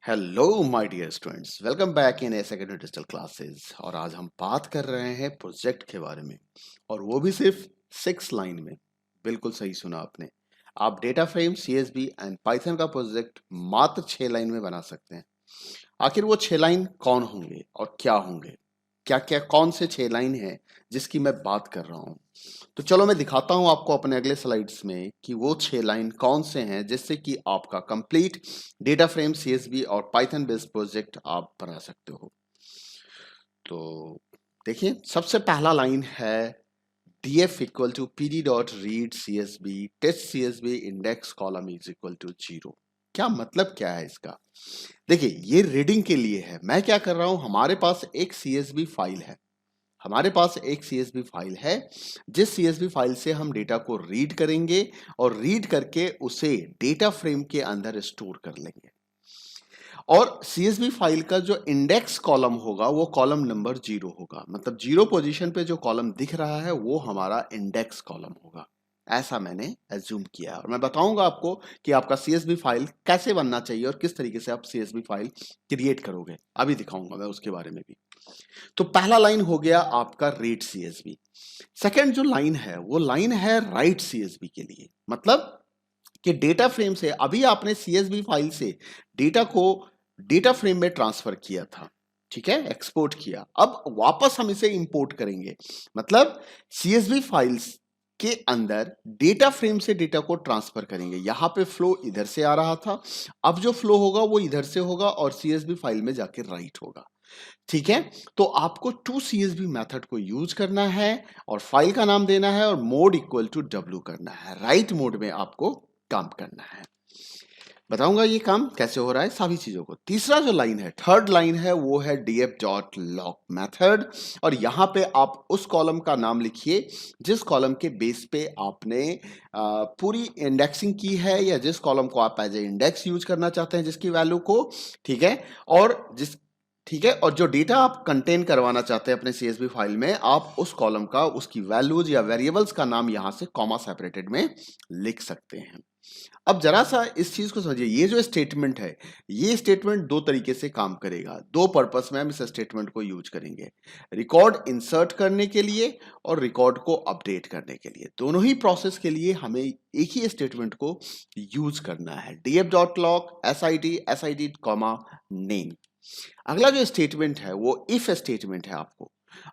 Hello my dear students, welcome back in secondary digital classes. और आज हम बात कर रहे हैं प्रोजेक्ट के बारे में, और वो भी सिर्फ 6 लाइन में। बिल्कुल सही सुना आपने। आप data frame CSV and Python का प्रोजेक्ट मात्र 6 लाइन में बना सकते हैं। आखिर वो 6 लाइन कौन होंगे और क्या होंगे, क्या क्या कौन से 6 लाइन है जिसकी मैं बात कर रहा हूँ। तो चलो मैं दिखाता हूँ आपको अपने अगले स्लाइड्स में कि वो 6 लाइन कौन से हैं जिससे कि आपका कंप्लीट डेटा फ्रेम सीएसवी और पाइथन बेस्ड प्रोजेक्ट आप बना सकते हो। तो देखिए, सबसे पहला लाइन है df equal to pd dot read csv test csv index column is equal to 0। क्या मतलब क्या है इसका? देखिए, ये रीडिंग के लिए है। मैं क्या कर रहा हूं, हमारे पास एक csv फाइल है। हमारे पास एक csv फाइल है, जिस csv फाइल से हम डेटा को रीड करेंगे और रीड करके उसे डेटा फ्रेम के अंदर स्टोर कर लेंगे। और CSV फाइल का जो इंडेक्स कॉलम होगा वो कॉलम नंबर 0 होगा। मतलब 0 पोजीशन पे जो कॉलम दिख रहा है वो हमारा इंडेक्स कॉलम होगा। ऐसा मैंने एज्यूम किया है, और मैं बताऊंगा आपको कि आपका CSV फाइल कैसे बनना चाहिए और किस तरीके से आप CSV फाइल क्रिएट करोगे। अभी दिखाऊंगा मैं उसके बारे में भी। तो पहला लाइन हो गया आपका रीड CSV। सेकेंड जो लाइन है वो लाइन है राइट CSV के लिए। मतलब कि डेटा फ्रेम से अभी आपने CSV फाइल से डेटा को डेटा फ्रेम में ट्रांसफर किया था, ठीक है, एक्सपोर्ट किया। अब वापस हम इसे इंपोर्ट करेंगे। मतलब CSV फाइल्स के अंदर डेटा फ्रेम से डेटा को ट्रांसफर करेंगे। यहां पे फ्लो इधर से आ रहा था, अब जो फ्लो होगा वो इधर से होगा और CSV फाइल में जाके राइट होगा। ठीक है, तो आपको टू CSV मेथड को यूज करना है और फाइल का नाम देना है और मोड इक्वल टू W करना है। राइट मोड में आपको काम करना है। बताऊंगा ये काम कैसे हो रहा है सभी चीजों को। तीसरा जो लाइन है, थर्ड लाइन है, वो है df डॉट लॉग मेथड। और यहां पे आप उस कॉलम का नाम लिखिए जिस कॉलम के बेस पे आपने पूरी इंडेक्सिंग की है, या जिस कॉलम को आप एज ए इंडेक्स यूज करना चाहते हैं, जिसकी वैल्यू को, ठीक है, और जिस ठीक है, और जो डेटा आप कंटेन करवाना चाहते हैं अपने CSV फाइल में, आप उस कॉलम का, उसकी वैल्यूज या वेरिएबल्स का नाम यहां से कॉमा सेपरेटेड में लिख सकते हैं। अब जरा सा इस चीज को समझिए। ये जो स्टेटमेंट है, ये स्टेटमेंट दो तरीके से काम करेगा। दो पर्पस में हम इस स्टेटमेंट को यूज करेंगे, रिकॉर्ड इंसर्ट करने के लिए और रिकॉर्ड को अपडेट करने के लिए। दोनों ही प्रोसेस के लिए हमें एक ही स्टेटमेंट को यूज करना है, df dot log sid comma name. अगला जो स्टेटमेंट है वो इफ स्टेटमेंट है।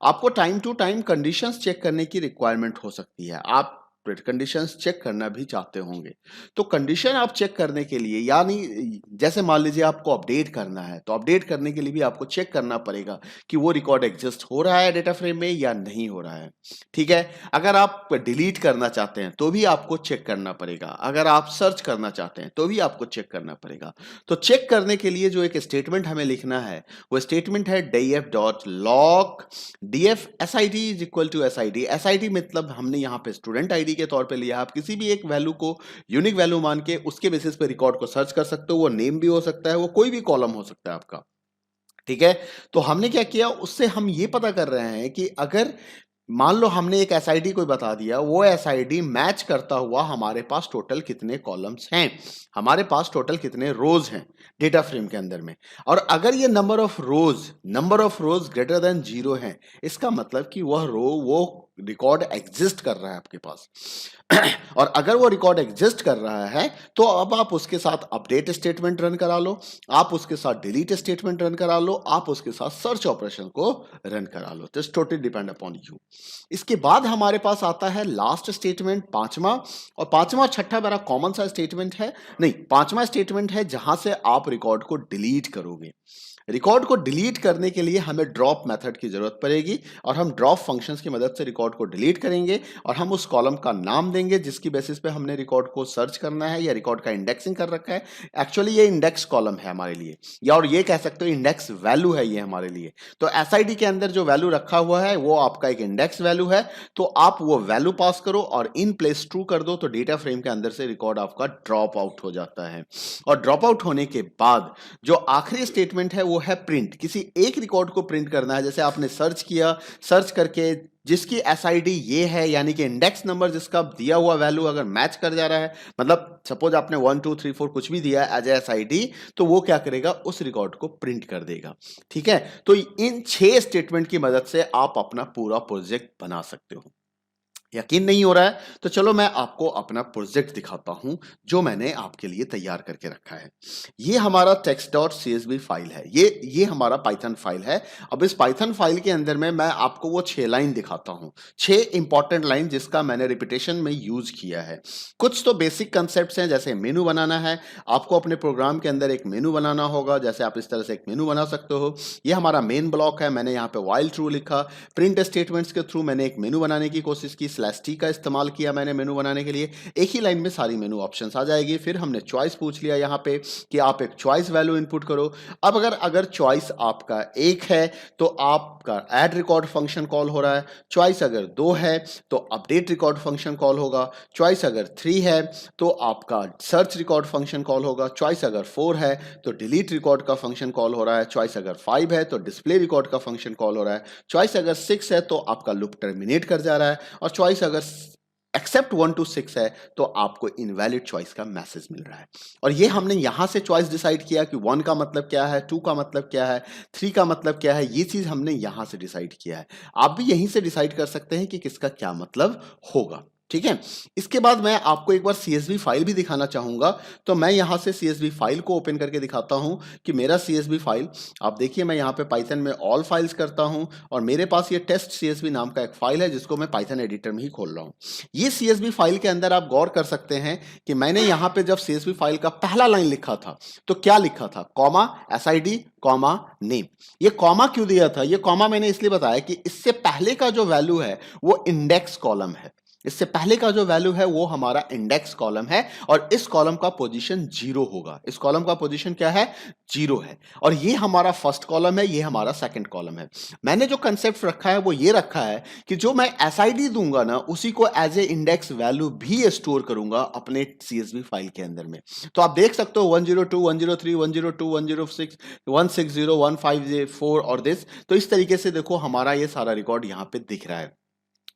आपको time to time conditions check करने की रिक्वायरमेंट हो सकती है। आप कंडीशंस चेक करना भी चाहते होंगे, तो कंडीशन आप चेक करने के लिए, यानी जैसे मान लीजिए आपको अपडेट करना है, तो अपडेट करने के लिए भी आपको चेक करना पड़ेगा कि वो रिकॉर्ड एग्जिस्ट हो रहा है डेटा फ्रेम में या नहीं हो रहा है। ठीक है, अगर आप डिलीट करना चाहते हैं तो भी आपको चेक करना पड़ेगा। अगर आप सर्च करना चाहते हैं तो भी आपको चेक करना पड़ेगा। तो चेक करने के लिए जो एक स्टेटमेंट हमें लिखना है वो स्टेटमेंट है df dot log df sid is equal to sid मतलब हमने यहां पे स्टूडेंट आईडी के तौर पे लिया। आप किसी भी एक वैल्यू को यूनिक वैल्यू मान के उसके बेसिस पे रिकॉर्ड को सर्च कर सकते हो। वो नेम भी हो सकता है, वो कोई भी कॉलम हो सकता है आपका। ठीक है, तो हमने क्या किया, उससे हम ये पता कर रहे हैं कि अगर मान लो हमने एक SID कोई बता दिया, वो SID मैच करता हुआ हमारे पास टोटल कितने कॉलम्स हैं, हमारे पास टोटल कितने रोज हैं डेटा फ्रेम के अंदर में। और अगर ये number of rose greater than 0 है, इसका मतलब कि वो रिकॉर्ड एग्जिस्ट कर रहा है आपके पास। और अगर वो रिकॉर्ड एग्जिस्ट कर रहा है तो अब आप उसके साथ अपडेट स्टेटमेंट रन करा लो, आप उसके साथ डिलीट स्टेटमेंट रन करा लो, आप उसके साथ सर्च ऑपरेशन को रन करा लो। This totally depend upon you. इसके बाद हमारे पास आता है लास्ट स्टेटमेंट, पांचवा। और पांचवा छठा बड़ा कॉमन सा स्टेटमेंट है, नहीं, पांचवा स्टेटमेंट है जहां से आप रिकॉर्ड को डिलीट करोगे। रिकॉर्ड को डिलीट करने के लिए हमें ड्रॉप मेथड की जरूरत पड़ेगी, और हम ड्रॉप फंक्शंस की मदद से रिकॉर्ड को डिलीट करेंगे और हम उस कॉलम का नाम देंगे जिसकी बेसिस पे हमने रिकॉर्ड को सर्च करना है या रिकॉर्ड का इंडेक्सिंग कर रखा है। एक्चुअली ये इंडेक्स कॉलम है हमारे लिए, या और ये कह सकते हो इंडेक्स वैल्यू है ये हमारे लिए। तो SID के अंदर जो वैल्यू रखा हुआ है वो आपका एक इंडेक्स वैल्यू है। तो आप वो वैल्यू पास करो और इन प्लेस ट्रू कर दो, तो डेटा फ्रेम के अंदर से रिकॉर्ड आपका ड्रॉप आउट हो जाता है। और ड्रॉप आउट होने के बाद जो आखिरी स्टेटमेंट है वो है प्रिंट। किसी एक रिकॉर्ड को प्रिंट करना है। जैसे आपने सर्च किया, सर्च करके जिसकी एसआईडी ये है, यानी कि इंडेक्स नंबर जिसका दिया हुआ वैल्यू अगर मैच कर जा रहा है, मतलब सपोज आपने 1 2 3 4 कुछ भी दिया है एज एसआईडी, तो वो क्या करेगा, उस रिकॉर्ड को प्रिंट कर देगा। ठीक है, तो इन 6 स्टेटमेंट की मदद से आप अपना पूरा प्रोजेक्ट बना सकते हो। यकीन नहीं हो रहा है तो चलो मैं आपको अपना प्रोजेक्ट दिखाता हूं जो मैंने आपके लिए तैयार करके रखा है। ये हमारा text.csv फाइल है, ये हमारा पाइथन फाइल है। अब इस पाइथन फाइल के अंदर में मैं आपको वो 6 लाइन दिखाता हूं, 6 इंपॉर्टेंट लाइन जिसका मैंने रिपीटेशन में यूज किया है। कुछ तो बेसिक कंसेप्ट्स हैं, जैसे मेनू बनाना है, आपको अपने प्रोग्राम के अंदर एक मेनू बनाना होगा, जैसे आप इस तरह से एक मेनू बना सकते हो। ये हमारा मेन ब्लॉक है, मैंने यहाँ पे व्हाइल ट्रू लिखा। प्रिंट स्टेटमेंट्स के थ्रू मैंने एक मेनू बनाने की कोशिश की, /t का इस्तेमाल किया मैंने मेनू बनाने के लिए। एक ही लाइन में सारी मेनू ऑप्शंस आ जाएगी। फिर हमने चॉइस पूछ लिया यहाँ पे कि आप एक चॉइस वैल्यू इनपुट करो। अब अगर चॉइस आपका 1 है तो आपका ऐड रिकॉर्ड फंक्शन कॉल हो रहा है। चॉइस अगर 2 है तो अपडेट रिकॉर्ड फंक्शन कॉल होगा। चॉइस अगर 3 है तो आपका सर्च रिकॉर्ड फंक्शन कॉल होगा। चॉइस अगर 4 है तो डिलीट रिकॉर्ड का फंक्शन कॉल हो रहा है। चॉइस अगर 5 है तो डिस्प्ले रिकॉर्ड का फंक्शन कॉल हो रहा है। चॉइस अगर 6 है तो आपका लूप टर्मिनेट कर जा रहा है। और चॉइस अगर एक्सेप्ट 1 to 6 है तो आपको इनवैलिड चॉइस का मैसेज मिल रहा है। और ये हमने यहां से चॉइस डिसाइड किया कि 1 का मतलब क्या है, 2 का मतलब क्या है, 3 का मतलब क्या है, ये चीज हमने यहां से डिसाइड किया है। आप भी यहीं से डिसाइड कर सकते हैं कि किसका क्या मतलब होगा। ठीक है, इसके बाद मैं आपको एक बार CSV फाइल भी दिखाना चाहूंगा। तो मैं यहां से CSV फाइल को ओपन करके दिखाता हूं कि मेरा CSV फाइल, आप देखिए मैं यहां पे पाइथन में ऑल फाइल्स करता हूं और मेरे पास ये टेस्ट CSV नाम का एक फाइल है जिसको मैं पाइथन एडिटर में ही खोल रहा हूं। ये CSV फाइल के अंदर आप गौर कर सकते हैं कि मैंने यहां पे जब CSV फाइल का पहला लाइन लिखा था तो क्या लिखा था, कॉमा SID कॉमा नेम। ये कॉमा क्यों दिया था, ये कॉमा मैंने इसलिए बताया कि इससे पहले का जो वैल्यू है वो इंडेक्स कॉलम है। इससे पहले का जो वैल्यू है वो हमारा इंडेक्स कॉलम है और इस कॉलम का पोजीशन 0 होगा। इस कॉलम का पोजीशन क्या है, 0 है। और ये हमारा फर्स्ट कॉलम है, ये हमारा सेकंड कॉलम है। मैंने जो कंसेप्ट रखा है वो ये रखा है कि जो मैं एसआईडी दूंगा ना उसी को एज ए इंडेक्स वैल्यू भी स्टोर करूंगा अपने CSV फाइल के अंदर में। तो आप देख सकते हो 102 103 102 106 160 154 और दिस। तो इस तरीके से देखो हमारा ये सारा रिकॉर्ड यहाँ पे दिख रहा है।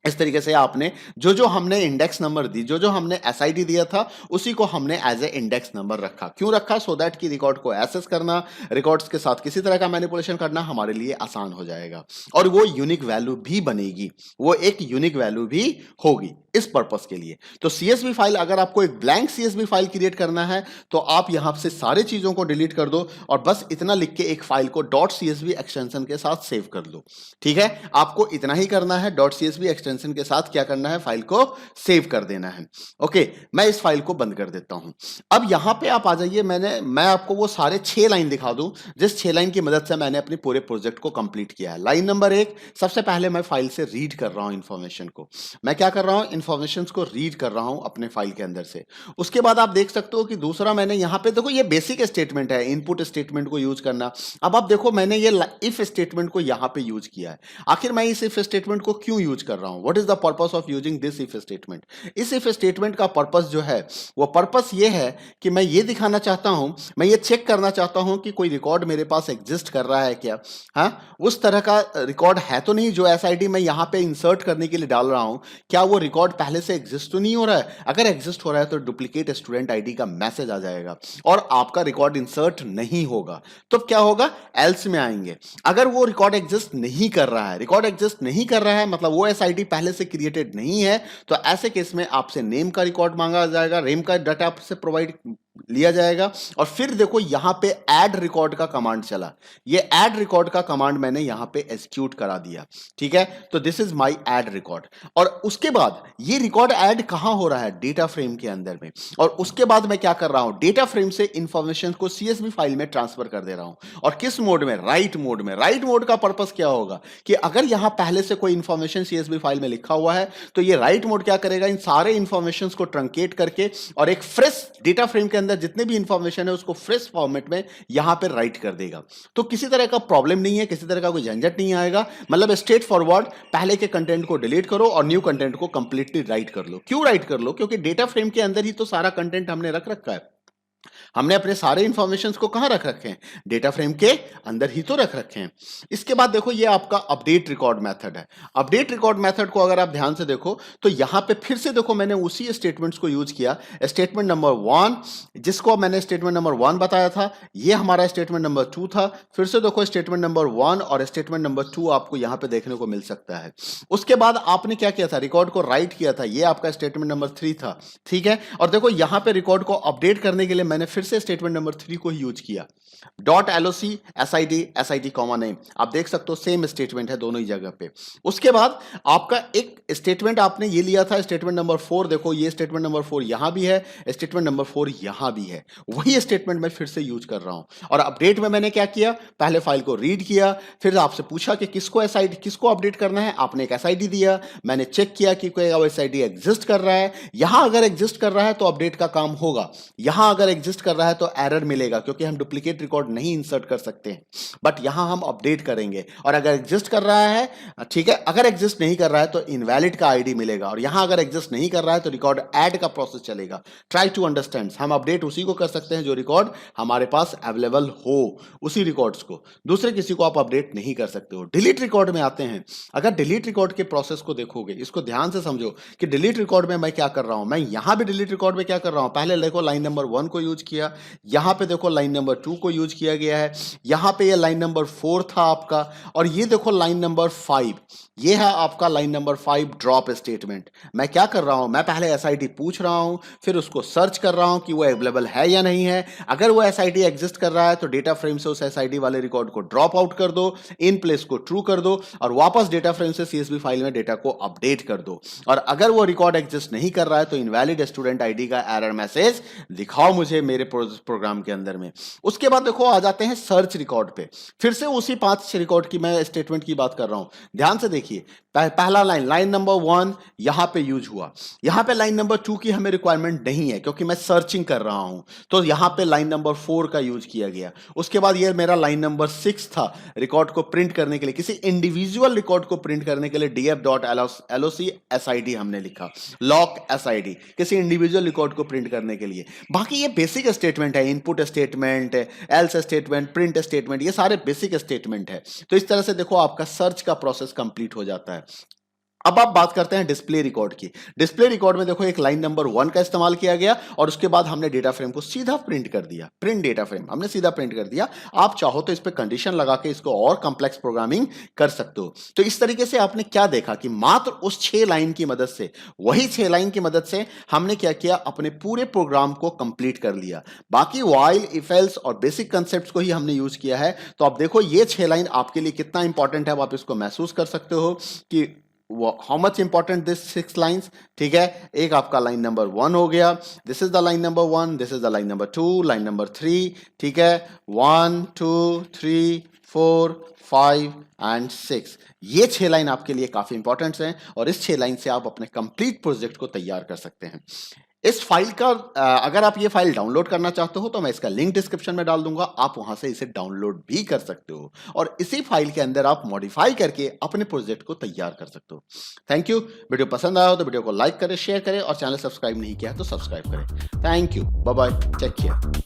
इस तरीके से आपने जो हमने इंडेक्स नंबर दी, जो हमने एसआईडी दिया था उसी को हमने एज ए इंडेक्स नंबर रखा। क्यों रखा, सो दैट कि रिकॉर्ड को एक्सेस करना, रिकॉर्ड्स के साथ किसी तरह का मैनिपुलेशन करना हमारे लिए आसान हो जाएगा और वो यूनिक वैल्यू भी बनेगी, वो एक यूनिक वैल्यू भी होगी इस पर्पस के लिए। तो CSV फाइल, अगर आपको एक ब्लैंक CSV फाइल क्रिएट करना है तो आप यहां से सारे चीजों को डिलीट कर दो और बस इतना लिख के एक फाइल को .csv एक्सटेंशन के साथ सेव कर दो। ठीक है, आपको इतना ही करना है, .csv एक्सटेंशन के साथ क्या करना है, फाइल को सेव कर देना है। ओके, मैं इस फाइल को बंद कर देता हूं। अब यहां पे आप आ जाइए, मैं आपको वो सारे 6 लाइन दिखा दूं जिस 6 लाइन की मदद से मैंने अपने पूरे प्रोजेक्ट को कंप्लीट किया है। लाइन नंबर 1, सबसे पहले मैं फाइल से रीड कर रहा हूं इंफॉर्मेशन को। मैं क्या कर रहा हूं, इंफॉर्मेशन को रीड कर रहा हूं अपने फाइल के अंदर से। उसके बाद आप देख सकते हो कि दूसरा मैंने यहां पे देखो ये बेसिक स्टेटमेंट है, इनपुट स्टेटमेंट को यूज करना। अब आप देखो मैंने ये इफ स्टेटमेंट को यहां पे यूज किया है। आखिर मैं इस इफ स्टेटमेंट को क्यों यूज कर रहा हूं, what is the purpose of using this if statement. इस इफ स्टेटमेंट का पर्पस जो है वो पर्पस ये है कि मैं ये दिखाना चाहता हूं, मैं ये चेक करना चाहता हूं कि कोई रिकॉर्ड मेरे पास एग्जिस्ट कर रहा है क्या। हाँ, उस तरह का रिकॉर्ड है तो नहीं जो एसआईडी मैं यहां पे इंसर्ट करने के लिए डाल रहा हूं, क्या वो रिकॉर्ड पहले से एग्जिस्ट तो नहीं हो रहा है। अगर एग्जिस्ट हो रहा है तो डुप्लीकेट स्टूडेंट आईडी का मैसेज आ जाएगा और आपका रिकॉर्ड इंसर्ट नहीं होगा। तो क्या होगा, एल्स में आएंगे। अगर वो रिकॉर्ड एग्जिस्ट नहीं कर रहा है, रिकॉर्ड एग्जिस्ट नहीं कर रहा है मतलब वो एसआईडी पहले से क्रिएटेड नहीं है, तो ऐसे केस में आपसे नेम का रिकॉर्ड मांगा जाएगा, नेम का डाटा आपसे प्रोवाइड लिया जाएगा। और फिर देखो यहां पे ऐड रिकॉर्ड का कमांड चला, ये ऐड रिकॉर्ड का कमांड मैंने यहां पे एग्जीक्यूट करा दिया। ठीक है, तो this is my add record. और उसके बाद ये रिकॉर्ड ऐड कहां हो रहा है, डेटा फ्रेम के अंदर में। और उसके बाद मैं क्या कर रहा हूं, डेटा फ्रेम से इंफॉर्मेशन को CSV फाइल में ट्रांसफर कर दे रहा हूं। और किस मोड में, राइट मोड में। राइट मोड का पर्पस क्या होगा कि अगर यहां पहले से कोई इंफॉर्मेशन CSV फाइल में लिखा हुआ है तो ये राइट मोड क्या करेगा, इन सारे इंफॉर्मेशन को ट्रंकेट करके और एक फ्रेश डेटा फ्रेम के अंदर जितने भी इंफॉर्मेशन है उसको फ्रेश फॉर्मेट में यहां पे राइट कर देगा। तो किसी तरह का प्रॉब्लम नहीं है, किसी तरह का कोई झंझट नहीं आएगा। मतलब स्ट्रेट फॉरवर्ड पहले के कंटेंट को डिलीट करो और न्यू कंटेंट को कंप्लीटली राइट कर लो। क्यों राइट कर लो, क्योंकि डेटा फ्रेम के अंदर ही तो सारा कंटेंट हमने रख रखा है। हमने अपने सारे इंफॉर्मेशंस को कहां रख रखे हैं, डेटा फ्रेम के अंदर ही तो रख रखे हैं। इसके बाद देखो ये आपका अपडेट रिकॉर्ड मेथड है। अपडेट रिकॉर्ड मेथड को अगर आप ध्यान से देखो तो यहां पे फिर से देखो मैंने उसी स्टेटमेंट्स को यूज किया। स्टेटमेंट नंबर 1 जिसको मैंने स्टेटमेंट नंबर 1 बताया था, ये हमारा स्टेटमेंट नंबर 2 था। फिर से देखो स्टेटमेंट नंबर 1 और स्टेटमेंट नंबर 2 आपको यहां पे देखने को मिल सकता है। उसके बाद आपने क्या किया था, रिकॉर्ड को राइट किया था, ये आपका स्टेटमेंट नंबर 3 था। ठीक है, और देखो यहां पे रिकॉर्ड को अपडेट करने के लिए मैंने फिर से स्टेटमेंट नंबर 3 को ही यूज किया। Dot LOC SID comma name, आप देख सकते हो सेम स्टेटमेंट है दोनों ही जगह पे। उसके बाद आपका एक स्टेटमेंट आपने ये लिया था, स्टेटमेंट नंबर 4, देखो ये स्टेटमेंट नंबर 4 यहां भी है, स्टेटमेंट नंबर 4 यहां भी है, वही स्टेटमेंट मैं फिर से यूज कर रहा हूं। और अपडेट में मैंने क्या किया, पहले फाइल को रीड किया, फिर आपसे पूछा कि किसको अपडेट करना है, आपने एक SID दिया, मैंने चेक किया कि कोई SID एग्जिस्ट कर रहा है। यहां अगर एग्जिस्ट कर रहा है तो अपडेट का काम होगा, यहां अगर एग्जिस्ट कर रहा है तो एरर मिलेगा, क्योंकि हम डुप्लीकेट रिकॉर्ड नहीं इंसर्ट कर सकते हैं, बट यहां हम अपडेट करेंगे। और अगर एग्जिस्ट कर रहा है, ठीक है, अगर एग्जिस्ट नहीं कर रहा है तो इनवैलिड का ID मिलेगा, और यहां अगर एग्जिस्ट नहीं कर रहा है तो रिकॉर्ड ऐड का प्रोसेस चलेगा। ट्राई टू अंडरस्टैंड, हम अपडेट उसी को कर सकते हैं जो रिकॉर्ड हमारे पास अवेलेबल हो, उसी रिकॉर्ड्स को, दूसरे किसी को आप अपडेट नहीं कर सकते हो। डिलीट रिकॉर्ड में आते हैं। अगर डिलीट रिकॉर्ड के प्रोसेस को देखोगे, इसको ध्यान से समझो कि डिलीट रिकॉर्ड में मैं क्या कर रहा हूं, मैं यहां भी डिलीट रिकॉर्ड में क्या कर रहा हूं, पहले देखो लाइन नंबर 1 को यूज किया, यहां पे देखो लाइन नंबर 2 को यूज किया गया है, यहां पे ये लाइन नंबर 4 था आपका, और ये देखो लाइन नंबर 5, ये है आपका लाइन नंबर 5 ड्रॉप स्टेटमेंट। मैं क्या कर रहा हूं, मैं पहले SID पूछ रहा हूं, फिर उसको सर्च कर रहा हूं कि वो अवेलेबल है या नहीं है। अगर वो SID एग्जिस्ट कर रहा है तो डेटा फ्रेम से उस SID वाले रिकॉर्ड को ड्रॉप आउट कर दो, इन प्लेस को ट्रू कर दो, और वापस डेटा फ्रेम से CSV फाइल में डेटा को अपडेट कर दो। और अगर वो रिकॉर्ड एग्जिस्ट नहीं कर रहा है तो इनवैलिड स्टूडेंट ID का एरर मैसेज दिखाओ मुझे मेरे प्रोग्राम के अंदर में। उसके बाद देखो आ जाते हैं सर्च रिकॉर्ड पे, फिर से उसी 5 रिकॉर्ड की मैं स्टेटमेंट की बात कर रहा हूं। ध्यान से देखिए, पहला लाइन नंबर 1 यहां पे यूज हुआ, यहां पे लाइन नंबर 2 की हमें रिक्वायरमेंट नहीं है क्योंकि मैं सर्चिंग कर रहा हूं, तो यहां पे लाइन नंबर 4 का यूज किया गया। उसके बाद ये मेरा लाइन नंबर 6 था, रिकॉर्ड को प्रिंट करने के लिए, किसी इंडिविजुअल रिकॉर्ड को प्रिंट करने के लिए df.loc SID हमने लिखा, लॉक SID, किसी इंडिविजुअल रिकॉर्ड को प्रिंट करने के लिए। बाकी ये बेसिक स्टेटमेंट है, input statement, else statement, print statement, ये सारे बेसिक स्टेटमेंट है। तो इस तरह से देखो आपका सर्च का प्रोसेस कंप्लीट हो जाता है। अब आप बात करते हैं डिस्प्ले रिकॉर्ड की। डिस्प्ले रिकॉर्ड में देखो एक लाइन नंबर 1 का इस्तेमाल किया गया, और उसके बाद हमने डेटा फ्रेम को सीधा प्रिंट कर दिया, प्रिंट डेटा फ्रेम हमने सीधा प्रिंट कर दिया। आप चाहो तो इस पे कंडीशन लगा के इसको और कॉम्प्लेक्स प्रोग्रामिंग कर सकते हो। तो इस तरीके से आपने क्या देखा कि मात्र उस 6 लाइन की मदद से, वही 6 लाइन की मदद से हमने क्या किया, अपने पूरे प्रोग्राम को कंप्लीट कर लिया। बाकी व्हाइल, इफ एल्स और बेसिक कंसेप्ट को ही हमने यूज किया है। तो आप देखो ये 6 लाइन आपके लिए कितना इंपॉर्टेंट है, आप इसको महसूस कर सकते हो कि how much important this 6 lines. ठीक है, एक आपका लाइन नंबर 1 हो गया, this is the line number 1, this is the line number 2, line number 3, ठीक है, 1 2 3 4 5 एंड 6, ये 6 लाइन आपके लिए काफी इंपॉर्टेंट हैं, और इस 6 लाइन से आप अपने कंप्लीट प्रोजेक्ट को तैयार कर सकते हैं। इस फाइल का अगर आप ये फाइल डाउनलोड करना चाहते हो तो मैं इसका लिंक डिस्क्रिप्शन में डाल दूंगा, आप वहां से इसे डाउनलोड भी कर सकते हो, और इसी फाइल के अंदर आप मॉडिफाई करके अपने प्रोजेक्ट को तैयार कर सकते हो। Thank you. वीडियो पसंद आया हो तो वीडियो को लाइक करें, शेयर करें, और चैनल सब्सक्राइब नहीं किया तो सब्सक्राइब करें। Thank you, bye bye, take care.